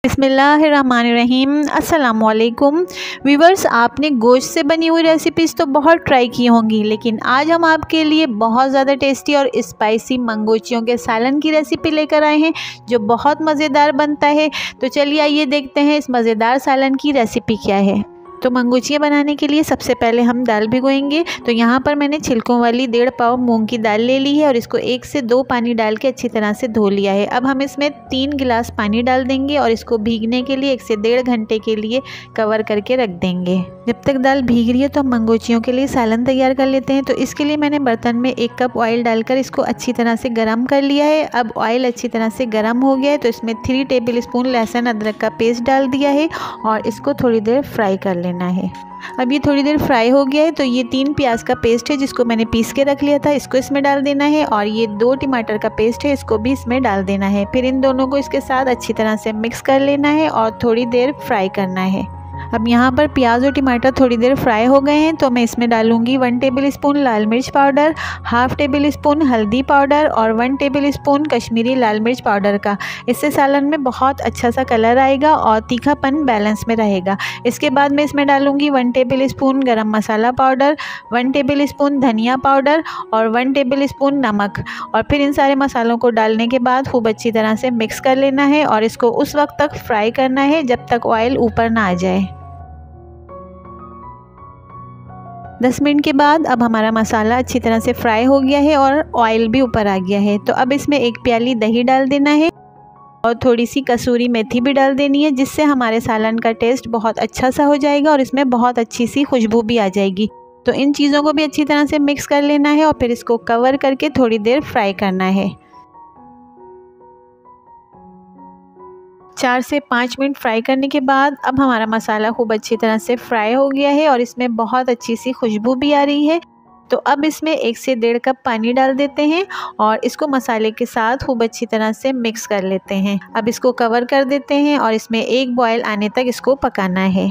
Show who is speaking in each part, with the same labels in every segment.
Speaker 1: बिस्मिल्लाहिर्रहमानिर्रहीम। अस्सलामुअलैकुम व्यूवर्स, आपने गोश्त से बनी हुई रेसिपीज़ तो बहुत ट्राई की होंगी, लेकिन आज हम आपके लिए बहुत ज़्यादा टेस्टी और स्पाइसी मंगोचियों के सालन की रेसिपी लेकर आए हैं जो बहुत मज़ेदार बनता है। तो चलिए आइए देखते हैं इस मज़ेदार सालन की रेसिपी क्या है। तो मंगोचियाँ बनाने के लिए सबसे पहले हम दाल भिगोएंगे। तो यहाँ पर मैंने छिलकों वाली 1.5 पाव मूंग की दाल ले ली है और इसको 1 से 2 पानी डाल के अच्छी तरह से धो लिया है। अब हम इसमें 3 गिलास पानी डाल देंगे और इसको भीगने के लिए 1 से 1.5 घंटे के लिए कवर करके रख देंगे। जब तक दाल भीग रही है तो हम मंगोचियों के लिए सालन तैयार कर लेते हैं। तो इसके लिए मैंने बर्तन में 1 कप ऑयल डालकर इसको अच्छी तरह से गर्म कर लिया है। अब ऑयल अच्छी तरह से गर्म हो गया है तो इसमें 3 टेबल स्पून लहसुन अदरक का पेस्ट डाल दिया है और इसको थोड़ी देर फ्राई कर लेना है। अब ये थोड़ी देर फ्राई हो गया है तो ये 3 प्याज का पेस्ट है जिसको मैंने पीस के रख लिया था, इसको इसमें डाल देना है। और ये 2 टमाटर का पेस्ट है, इसको भी इसमें डाल देना है। फिर इन दोनों को इसके साथ अच्छी तरह से मिक्स कर लेना है और थोड़ी देर फ्राई करना है। अब यहाँ पर प्याज और टमाटर थोड़ी देर फ्राई हो गए हैं तो मैं इसमें डालूंगी 1 टेबल स्पून लाल मिर्च पाउडर, हाफ टेबल स्पून हल्दी पाउडर और 1 टेबल स्पून कश्मीरी लाल मिर्च पाउडर का। इससे सालन में बहुत अच्छा सा कलर आएगा और तीखापन बैलेंस में रहेगा। इसके बाद मैं इसमें डालूंगी 1 टेबल स्पून गरम मसाला पाउडर, 1 टेबल स्पून धनिया पाउडर और 1 टेबल स्पून नमक। और फिर इन सारे मसालों को डालने के बाद खूब अच्छी तरह से मिक्स कर लेना है और इसको उस वक्त तक फ्राई करना है जब तक ऑयल ऊपर ना आ जाए। 10 मिनट के बाद अब हमारा मसाला अच्छी तरह से फ्राई हो गया है और ऑयल भी ऊपर आ गया है। तो अब इसमें 1 प्याली दही डाल देना है और थोड़ी सी कसूरी मेथी भी डाल देनी है, जिससे हमारे सालन का टेस्ट बहुत अच्छा सा हो जाएगा और इसमें बहुत अच्छी सी खुशबू भी आ जाएगी। तो इन चीज़ों को भी अच्छी तरह से मिक्स कर लेना है और फिर इसको कवर करके थोड़ी देर फ्राई करना है। 4 से 5 मिनट फ्राई करने के बाद अब हमारा मसाला खूब अच्छी तरह से फ्राई हो गया है और इसमें बहुत अच्छी सी खुशबू भी आ रही है। तो अब इसमें 1 से 1.5 कप पानी डाल देते हैं और इसको मसाले के साथ खूब अच्छी तरह से मिक्स कर लेते हैं। अब इसको कवर कर देते हैं और इसमें 1 बॉयल आने तक इसको पकाना है।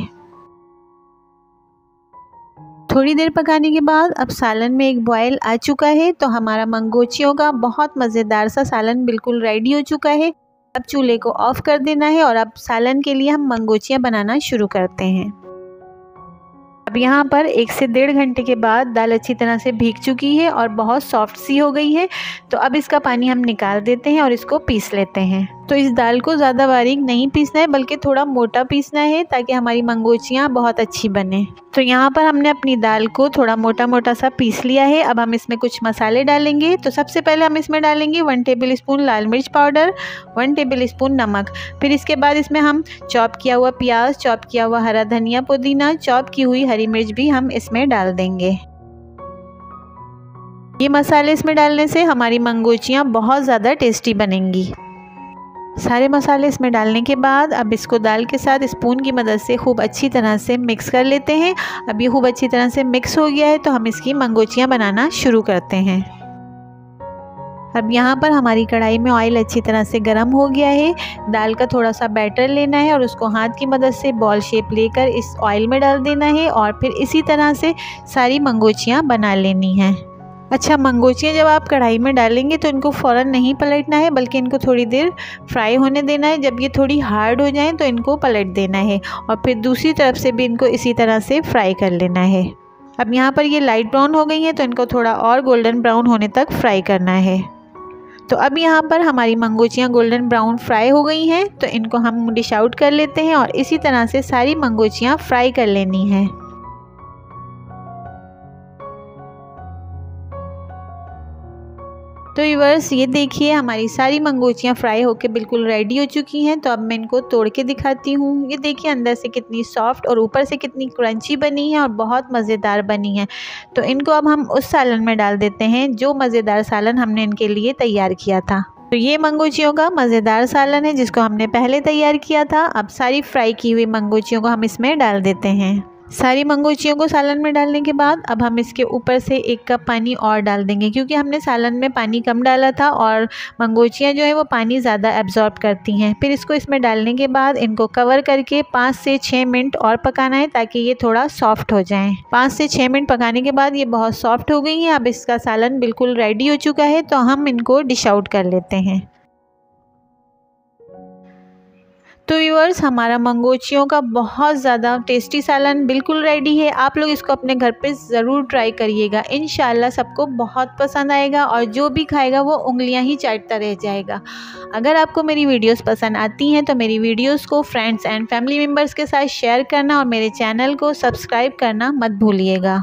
Speaker 1: थोड़ी देर पकाने के बाद अब सालन में 1 बॉयल आ चुका है तो हमारा मंगोचियों का बहुत मज़ेदार सा सालन बिल्कुल रेडी हो चुका है। अब चूल्हे को ऑफ कर देना है और अब सालन के लिए हम मंगोचियाँ बनाना शुरू करते हैं। अब यहाँ पर 1 से 1.5 घंटे के बाद दाल अच्छी तरह से भीग चुकी है और बहुत सॉफ्ट सी हो गई है। तो अब इसका पानी हम निकाल देते हैं और इसको पीस लेते हैं। तो इस दाल को ज़्यादा बारीक नहीं पीसना है बल्कि थोड़ा मोटा पीसना है ताकि हमारी मंगोचियाँ बहुत अच्छी बने। तो यहाँ पर हमने अपनी दाल को थोड़ा मोटा मोटा सा पीस लिया है। अब हम इसमें कुछ मसाले डालेंगे। तो सबसे पहले हम इसमें डालेंगे 1 टेबल स्पून लाल मिर्च पाउडर, 1 टेबल स्पून नमक। फिर इसके बाद इसमें हम चॉप किया हुआ प्याज, चॉप किया हुआ हरा धनिया, पुदीना, चॉप की हुई हरी मिर्च भी हम इसमें डाल देंगे। ये मसाले इसमें डालने से हमारी मंगोचियाँ बहुत ज़्यादा टेस्टी बनेंगी। सारे मसाले इसमें डालने के बाद अब इसको दाल के साथ स्पून की मदद से खूब अच्छी तरह से मिक्स कर लेते हैं। अब ये खूब अच्छी तरह से मिक्स हो गया है तो हम इसकी मंगोचियाँ बनाना शुरू करते हैं। अब यहाँ पर हमारी कढ़ाई में ऑयल अच्छी तरह से गर्म हो गया है। दाल का थोड़ा सा बैटर लेना है और उसको हाथ की मदद से बॉल शेप लेकर इस ऑयल में डाल देना है और फिर इसी तरह से सारी मंगोचियाँ बना लेनी हैं। अच्छा, मंगोचियाँ जब आप कढ़ाई में डालेंगे तो इनको फ़ौरन नहीं पलटना है बल्कि इनको थोड़ी देर फ्राई होने देना है। जब ये थोड़ी हार्ड हो जाएं तो इनको पलट देना है और फिर दूसरी तरफ से भी इनको इसी तरह से फ्राई कर लेना है। अब यहाँ पर ये लाइट ब्राउन हो गई हैं तो इनको थोड़ा और गोल्डन ब्राउन होने तक फ्राई करना है। तो अब यहाँ पर हमारी मंगोचियाँ गोल्डन ब्राउन फ्राई हो गई हैं तो इनको हम डिश आउट कर लेते हैं और इसी तरह से सारी मंगोचियाँ फ्राई कर लेनी हैं। तो व्यूअर्स, ये देखिए हमारी सारी मंगोचियाँ फ्राई होकर बिल्कुल रेडी हो चुकी हैं। तो अब मैं इनको तोड़ के दिखाती हूँ। ये देखिए अंदर से कितनी सॉफ्ट और ऊपर से कितनी क्रंची बनी है और बहुत मज़ेदार बनी है। तो इनको अब हम उस सालन में डाल देते हैं जो मज़ेदार सालन हमने इनके लिए तैयार किया था। तो ये मंगोचियों का मज़ेदार सालन है जिसको हमने पहले तैयार किया था। अब सारी फ्राई की हुई मंगोचियों को हम इसमें डाल देते हैं। सारी मंगोचियों को सालन में डालने के बाद अब हम इसके ऊपर से 1 कप पानी और डाल देंगे क्योंकि हमने सालन में पानी कम डाला था और मंगोचियाँ जो है वो पानी ज़्यादा एब्जॉर्ब करती हैं। फिर इसको इसमें डालने के बाद इनको कवर करके 5 से 6 मिनट और पकाना है ताकि ये थोड़ा सॉफ्ट हो जाएं। 5 से 6 मिनट पकाने के बाद ये बहुत सॉफ्ट हो गई हैं। अब इसका सालन बिल्कुल रेडी हो चुका है तो हम इनको डिश आउट कर लेते हैं। तो व्यूअर्स, हमारा मंगोचियों का बहुत ज़्यादा टेस्टी सालन बिल्कुल रेडी है। आप लोग इसको अपने घर पे ज़रूर ट्राई करिएगा। इंशाल्लाह सबको बहुत पसंद आएगा और जो भी खाएगा वो उंगलियां ही चाटता रह जाएगा। अगर आपको मेरी वीडियोस पसंद आती हैं तो मेरी वीडियोस को फ्रेंड्स एंड फैमिली मेम्बर्स के साथ शेयर करना और मेरे चैनल को सब्सक्राइब करना मत भूलिएगा।